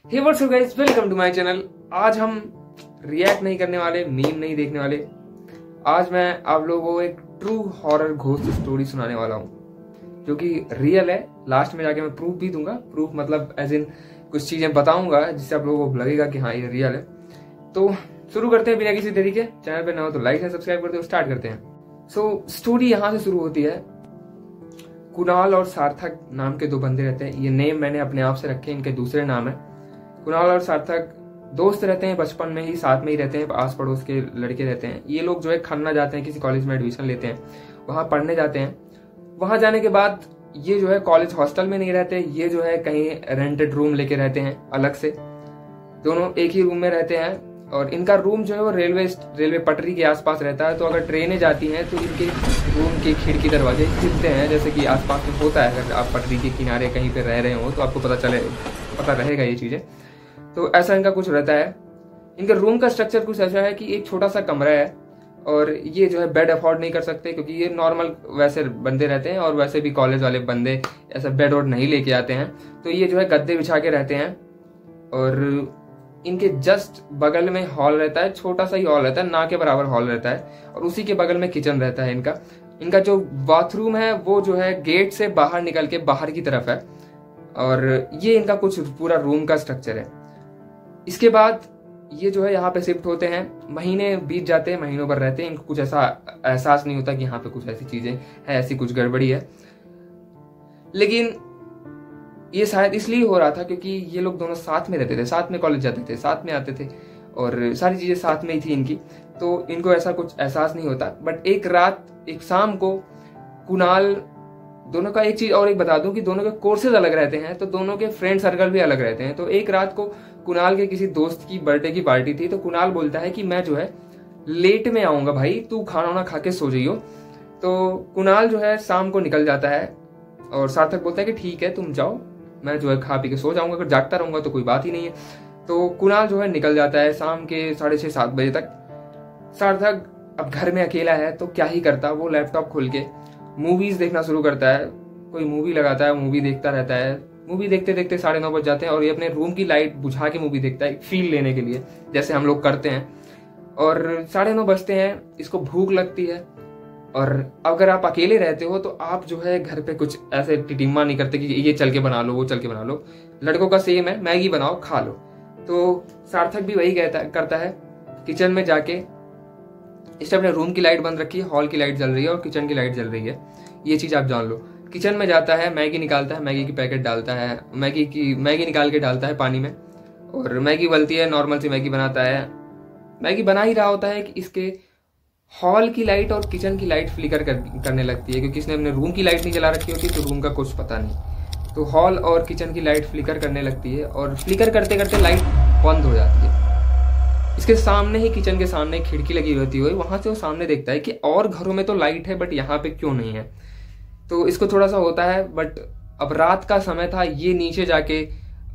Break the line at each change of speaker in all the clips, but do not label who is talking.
Hey what's up guys, welcome to my channel. आज हम react नहीं करने वाले, मीम नहीं देखने वाले। आज मैं आप लोगों को एक ट्रू हॉरर घोस्ट स्टोरी सुनाने वाला हूँ जो कि रियल है। लास्ट में जाके मैं प्रूफ भी दूंगा। प्रूफ मतलब एज इन कुछ चीजें बताऊंगा जिससे आप लोगों को लगेगा कि हाँ ये रियल है। तो शुरू करते हैं बिना किसी देरी के। चैनल पे ना हो तो लाइक एंड सब्सक्राइब करते हो। स्टार्ट करते हैं। सो स्टोरी यहाँ से शुरू होती है। कुणाल और सार्थक नाम के दो बंदे रहते हैं। ये नेम मैंने अपने आप से रखे, इनके दूसरे नाम है। कुणाल और सार्थक दोस्त रहते हैं, बचपन में ही साथ में ही रहते हैं, आस पड़ोस के लड़के रहते हैं। ये लोग जो है खन्ना जाते हैं, किसी कॉलेज में एडमिशन लेते हैं, वहां पढ़ने जाते हैं। वहां जाने के बाद ये जो है कॉलेज हॉस्टल में नहीं रहते, ये जो है कहीं रेंटेड रूम लेके रहते हैं अलग से। दोनों एक ही रूम में रहते हैं और इनका रूम जो है वो रेलवे पटरी के आसपास रहता है। तो अगर ट्रेनें जाती हैं तो इनके रूम के खिड़की दरवाजे खुलते हैं, जैसे कि आसपास में होता है। अगर आप पटरी के किनारे कहीं पे रह रहे हो तो आपको पता रहेगा ये चीजें। तो ऐसा इनका कुछ रहता है। इनका रूम का स्ट्रक्चर कुछ ऐसा है कि एक छोटा सा कमरा है और ये जो है बेड अफोर्ड नहीं कर सकते क्योंकि ये नॉर्मल वैसे बंदे रहते हैं और वैसे भी कॉलेज वाले बंदे ऐसा बेड वोड नहीं लेके आते हैं। तो ये जो है गद्दे बिछा के रहते हैं और इनके जस्ट बगल में हॉल रहता है। छोटा सा ही हॉल रहता है, ना के बराबर हॉल रहता है और उसी के बगल में किचन रहता है इनका। इनका जो बाथरूम है वो जो है गेट से बाहर निकल के बाहर की तरफ है और ये इनका कुछ पूरा रूम का स्ट्रक्चर है। इसके बाद ये जो है यहाँ पे शिफ्ट होते हैं। महीने बीत जाते हैं, महीनों भर रहते हैं। इनको कुछ ऐसा एहसास नहीं होता कि यहाँ पे कुछ ऐसी चीजें है, ऐसी कुछ गड़बड़ी है। लेकिन ये शायद इसलिए हो रहा था क्योंकि ये लोग दोनों साथ में रहते थे, साथ में कॉलेज जाते थे, साथ में आते थे और सारी चीजें साथ में ही थी इनकी। तो इनको ऐसा कुछ एहसास नहीं होता। बट एक रात, एक शाम को कुणाल, दोनों का एक चीज और एक बता दूं कि दोनों के कोर्सेज अलग रहते हैं तो दोनों के फ्रेंड सर्कल भी अलग रहते हैं। तो एक रात को कुणाल के किसी दोस्त की बर्थडे की पार्टी थी। तो कुणाल बोलता है कि मैं जो है लेट में आऊंगा भाई, तू खाना वाना खा के सो जाइयो। तो कुणाल जो है शाम को निकल जाता है और सार्थक बोलता है कि ठीक है तुम जाओ, मैं जो है खा पी के सो जाऊंगा, अगर जागता रहूंगा तो कोई बात ही नहीं है। तो कुणाल जो है निकल जाता है शाम के 6:30-7 बजे तक। सार्थक अब घर में अकेला है तो क्या ही करता, वो लैपटॉप खोल के मूवीज देखना शुरू करता है। कोई मूवी लगाता है, मूवी देखता रहता है। मूवी देखते देखते 9:30 बज जाते हैं और ये अपने रूम की लाइट बुझा के मूवी देखता है, फील लेने के लिए, जैसे हम लोग करते हैं। और 9:30 बजते हैं, इसको भूख लगती है। और अगर आप अकेले रहते हो तो आप जो है घर पे कुछ ऐसे टिटिम्मा नहीं करते कि ये चल के बना लो, वो चल के बना लो। लड़कों का सेम है, मैगी बनाओ खा लो। तो सार्थक भी वही करता है। किचन में जाके इसने अपने रूम की लाइट बंद रखी है, हॉल की लाइट जल रही है और किचन की लाइट जल रही है, ये चीज आप जान लो। किचन में जाता है, मैगी निकालता है, मैगी की पैकेट डालता है, मैगी निकाल के डालता है पानी में और मैगी उबलती है। नॉर्मल सी मैगी बनाता है। मैगी बना ही रहा होता है कि इसके हॉल की लाइट और किचन की लाइट फ्लिकर करने लगती है क्योंकि इसने अपने रूम की लाइट नहीं जला रखी होती तो रूम का कुछ पता नहीं। तो हॉल और किचन की लाइट फ्लिकर करने लगती है और फ्लिकर करते करते लाइट बंद हो जाती है। इसके सामने ही, किचन के सामने खिड़की लगी होती है, वहां से वो सामने देखता है कि और घरों में तो लाइट है बट यहाँ पे क्यों नहीं है। तो इसको थोड़ा सा होता है। बट अब रात का समय था, ये नीचे जाके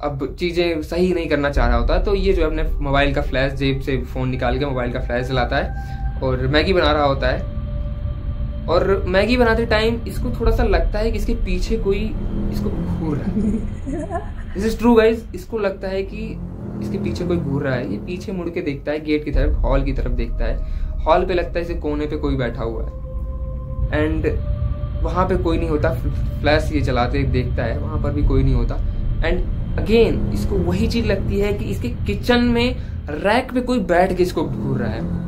अब चीजें सही नहीं करना चाह रहा होता। तो ये जो अपने मोबाइल का फ्लैश, जेब से फोन निकाल के मोबाइल का फ्लैश जलाता है और मैगी बना रहा होता है। और मैगी बनाते टाइम इसको थोड़ा सा लगता है कि इसके पीछे कोई इसको घूर रहा है। This is true guys. इसको लगता है कि इसके पीछे कोई घूर रहा है। ये पीछे मुड़ के देखता है, गेट की तरफ, हॉल की तरफ देखता है। हॉल पे लगता है इसे कोने पे कोई बैठा हुआ है एंड वहां पे कोई नहीं होता। फ्लैश ये चलाते देखता है, वहां पर भी कोई नहीं होता। एंड अगेन इसको वही चीज लगती है कि इसके किचन में रैक पे कोई बैठ के इसको घूर रहा है।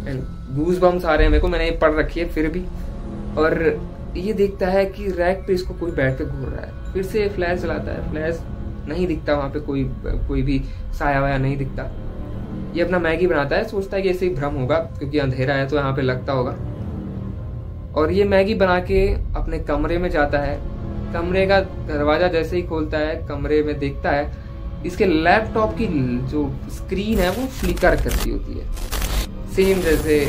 एंड गूज बम्स आ रहे हैं मेरे को, मैंने ये पढ़ रखी है फिर भी। और ये देखता है कि रैक पे इसको कोई बैठ के घूर रहा है। फिर से फ्लैश चलाता है, फ्लैश नहीं दिखता, वहां पे कोई भी साया वाया नहीं दिखता। ये अपना मैगी बनाता है, सोचता है कि ऐसे ही भ्रम होगा क्योंकि अंधेरा है तो यहाँ पे लगता होगा। और ये मैगी बना के अपने कमरे में जाता है। कमरे का दरवाजा जैसे ही खोलता है, कमरे में देखता है इसके लैपटॉप की जो स्क्रीन है वो फ्लिकर करती होती है। सेम जैसे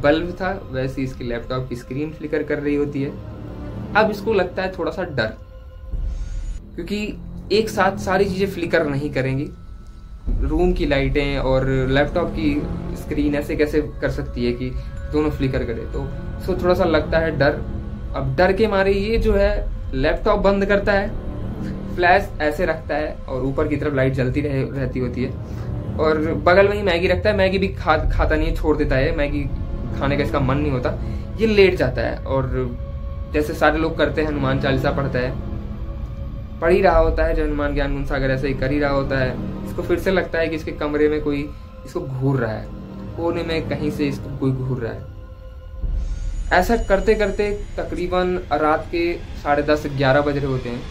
बल्ब था वैसे इसकी लैपटॉप की स्क्रीन फ्लिकर कर रही होती है। अब इसको लगता है थोड़ा सा डर, क्योंकि एक साथ सारी चीजें फ्लिकर नहीं करेंगी। रूम की लाइटें और लैपटॉप की स्क्रीन ऐसे कैसे कर सकती है कि दोनों फ्लिकर करे। तो इसको थोड़ा सा लगता है डर। अब डर के मारे ये जो है लैपटॉप बंद करता है, फ्लैश ऐसे रखता है और ऊपर की तरफ लाइट जलती रहती होती है, और बगल में ही मैगी रखता है। मैगी भी खाता नहीं है, छोड़ देता है। मैगी खाने का इसका मन नहीं होता, ये लेट जाता है और जैसे सारे लोग करते हैं हनुमान चालीसा पढ़ता है, पढ़ ही रहा होता है। जो हनुमान ज्ञान गुण सागर ऐसे ही कर ही रहा होता है। इसको फिर से लगता है कि इसके कमरे में कोई इसको घूर रहा है, कोने में कहीं से इसको कोई घूर रहा है। ऐसा करते करते तकरीबन रात के 10:30-11 बज रहे होते हैं।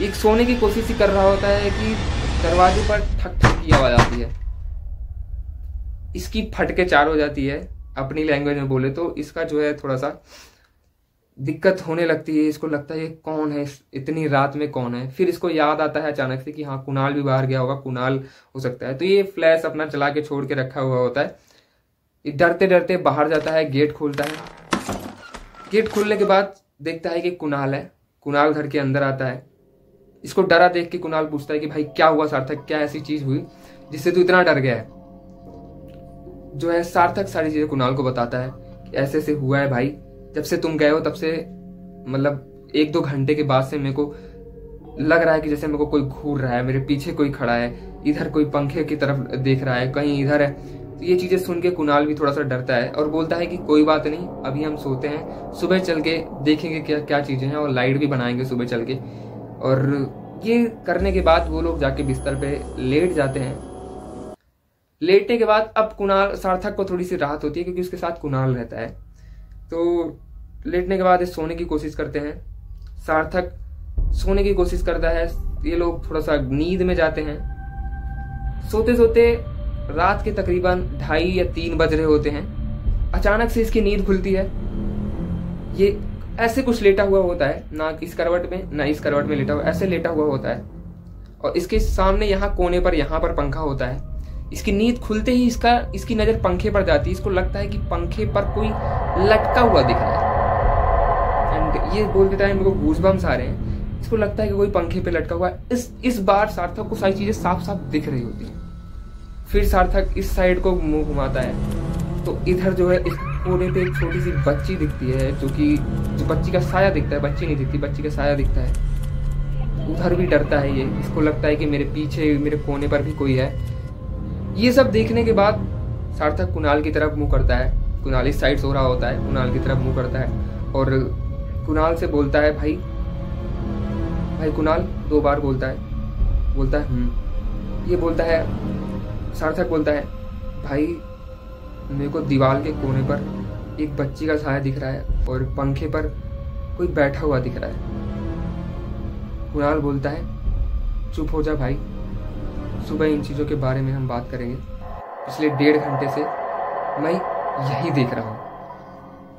एक सोने की कोशिश ही कर रहा होता है कि दरवाजे पर ठक ठक की आवाज आती है। इसकी फटके चार हो जाती है। अपनी लैंग्वेज में बोले तो इसका जो है थोड़ा सा दिक्कत होने लगती है। इसको लगता है ये कौन है, इतनी रात में कौन है। फिर इसको याद आता है अचानक से कि हाँ कुणाल भी बाहर गया होगा, कुणाल हो सकता है। तो ये फ्लैश अपना चला के छोड़ के रखा हुआ होता है। डरते डरते बाहर जाता है, गेट खोलता है। गेट खोलने के बाद देखता है कि कुणाल है। कुणाल घर के अंदर आता है। इसको डरा देख के कुणाल पूछता है कि भाई क्या हुआ सार्थक, क्या ऐसी चीज हुई जिससे तू इतना डर गया है। जो है सार्थक सारी चीजें कुणाल को बताता है कि ऐसे ऐसे हुआ है भाई, जब से तुम गए हो तब से मतलब 1-2 घंटे के बाद से मेरे को लग रहा है कि जैसे मेरे को कोई घूर रहा है, मेरे पीछे कोई खड़ा है, इधर कोई पंखे की तरफ देख रहा है, कहीं इधर है। तो ये चीजें सुन के कुणाल भी थोड़ा सा डरता है और बोलता है कि कोई बात नहीं, अभी हम सोते हैं, सुबह चल के देखेंगे क्या क्या चीजें हैं और लाइट भी बनाएंगे सुबह चल के। और ये करने के बाद वो लोग जाके बिस्तर पे लेट जाते हैं। लेटने के बाद अब कुणाल सार्थक को थोड़ी सी राहत होती है क्योंकि उसके साथ कुणाल रहता है। तो लेटने के बाद ये सोने की कोशिश करते हैं। सार्थक सोने की कोशिश करता है, ये लोग थोड़ा सा नींद में जाते हैं। सोते सोते रात के तकरीबन 2:30 या 3 बज रहे होते हैं। अचानक से इसकी नींद खुलती है। ये ऐसे कुछ लेटा हुआ होता है, ना इस करवट में ना इस करवट में लेटा हुआ, ऐसे लेटा हुआ होता है और इसके सामने यहाँ कोने पर यहाँ पर पंखा होता है। इसकी नींद खुलते ही इसकी नजर पंखे पर जाती है। इसको लगता है कि पंखे पर कोई लटका हुआ दिख रहा है एंड ये बोलते टाइम मेरे को गूज़बम्स आ रहे हैं। इसको लगता है कि कोई पंखे पे लटका हुआ है। इस बार सार्थक को सारी चीजें साफ साफ दिख रही होती है। फिर सार्थक इस साइड को मुंह घुमाता है तो इधर जो है इस कोने पे एक छोटी सी बच्ची दिखती है, जो बच्ची का साया दिखता है। बच्ची नहीं दिखती, बच्ची का साया दिखता है। उधर भी डरता है ये। इसको लगता है कि मेरे पीछे मेरे कोने पर भी कोई है। ये सब देखने के बाद सार्थक कुणाल की तरफ मुंह करता है। कुणाल इस साइड सो रहा होता है, कुणाल की तरफ मुंह करता है और कुणाल से बोलता है भाई भाई कुणाल 2 बार बोलता है ये बोलता है। सार्थक बोलता है भाई मेरे को दीवार के कोने पर एक बच्ची का साया दिख रहा है और पंखे पर कोई बैठा हुआ दिख रहा है। कुणाल बोलता है चुप हो जा भाई, सुबह इन चीज़ों के बारे में हम बात करेंगे। पिछले 1.5 घंटे से मैं यही देख रहा हूँ।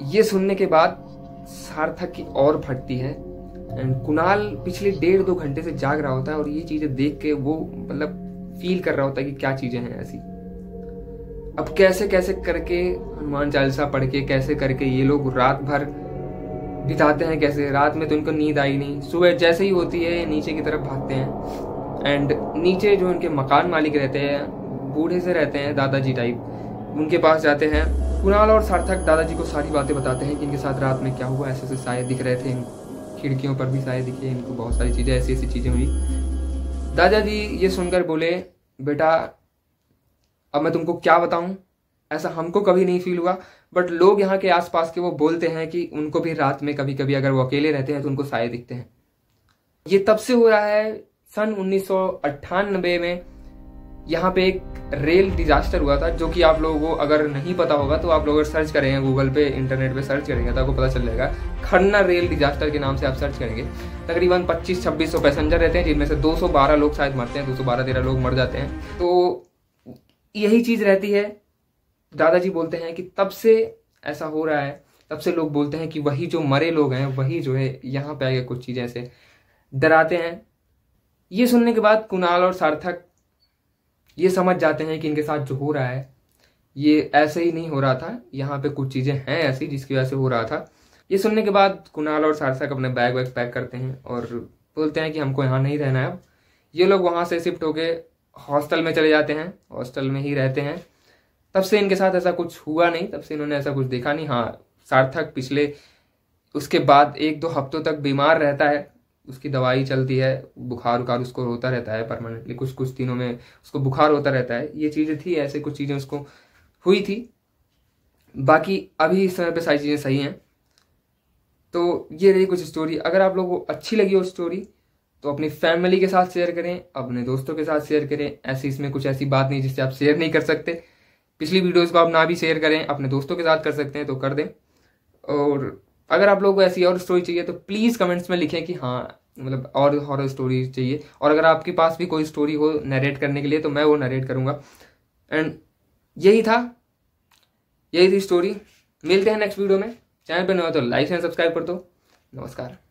ये सुनने के बाद सार्थक की और फटती है एंड कुणाल पिछले 1.5-2 घंटे से जाग रहा होता है और ये चीजें देख के वो मतलब फील कर रहा होता है कि क्या चीजें हैं ऐसी। अब कैसे कैसे करके हनुमान चालीसा पढ़ के कैसे करके ये लोग रात भर बिताते हैं। कैसे रात में तो इनको नींद आई नहीं, सुबह जैसे ही होती है नीचे की तरफ भागते हैं एंड नीचे जो उनके मकान मालिक रहते हैं, बूढ़े से रहते हैं, दादाजी टाइप, उनके पास जाते हैं। कुणाल और सार्थक दादाजी को सारी बातें बताते हैं कि इनके साथ रात में क्या हुआ। ऐसे ऐसे साये दिख रहे थे, खिड़कियों पर भी साये दिखे इनको, बहुत सारी चीजें ऐसी ऐसी चीजें हुई। दादाजी ये सुनकर बोले बेटा अब मैं तुमको क्या बताऊं, ऐसा हमको कभी नहीं फील हुआ बट लोग यहाँ के आसपास के वो बोलते हैं कि उनको भी रात में कभी कभी अगर वो अकेले रहते हैं तो उनको साये दिखते हैं। ये तब से हो रहा है। सन 1998 में यहाँ पे एक रेल डिजास्टर हुआ था, जो कि आप लोगों को अगर नहीं पता होगा तो आप लोग अगर सर्च करेंगे गूगल पे, इंटरनेट पे सर्च करेंगे तो आपको पता चल जाएगा। खन्ना रेल डिजास्टर के नाम से आप सर्च करेंगे। तकरीबन 2500-2600 पैसेंजर रहते हैं, जिनमें से 212 लोग शायद मरते हैं, 212-13 लोग मर जाते हैं। तो यही चीज रहती है। दादाजी बोलते हैं कि तब से ऐसा हो रहा है, तब से लोग बोलते हैं कि वही जो मरे लोग हैं वही जो है यहाँ पे आके कुछ चीजें ऐसे डराते हैं। ये सुनने के बाद कुणाल और सार्थक ये समझ जाते हैं कि इनके साथ जो हो रहा है ये ऐसे ही नहीं हो रहा था, यहाँ पे कुछ चीजें हैं ऐसी जिसकी वजह से हो रहा था। ये सुनने के बाद कुणाल और सार्थक अपने बैग वैग पैक करते हैं और बोलते हैं कि हमको यहाँ नहीं रहना है अब। ये लोग वहां से शिफ्ट होके हॉस्टल में चले जाते हैं, हॉस्टल में ही रहते हैं। तब से इनके साथ ऐसा कुछ हुआ नहीं, तब से इन्होंने ऐसा कुछ देखा नहीं। हाँ, सार्थक पिछले उसके बाद 1-2 हफ्तों तक बीमार रहता है, उसकी दवाई चलती है, बुखार उखार उसको होता रहता है परमानेंटली, कुछ कुछ दिनों में उसको बुखार होता रहता है। ये चीज़ें थी, ऐसे कुछ चीज़ें उसको हुई थी। बाकी अभी इस समय पे सारी चीज़ें सही हैं। तो ये रही कुछ स्टोरी। अगर आप लोगों को अच्छी लगी हो स्टोरी तो अपनी फैमिली के साथ शेयर करें, अपने दोस्तों के साथ शेयर करें। ऐसी इसमें कुछ ऐसी बात नहीं जिससे आप शेयर नहीं कर सकते। पिछली वीडियोस को आप ना भी शेयर करें, अपने दोस्तों के साथ कर सकते हैं तो कर दें। और अगर आप लोगों को ऐसी और स्टोरी चाहिए तो प्लीज़ कमेंट्स में लिखें कि हाँ मतलब और हॉरर स्टोरी चाहिए। और अगर आपके पास भी कोई स्टोरी हो नरेट करने के लिए तो मैं वो नरेट करूँगा। एंड यही थी स्टोरी। मिलते हैं नेक्स्ट वीडियो में। चैनल पर नया हो तो लाइक एंड सब्सक्राइब कर दो। नमस्कार।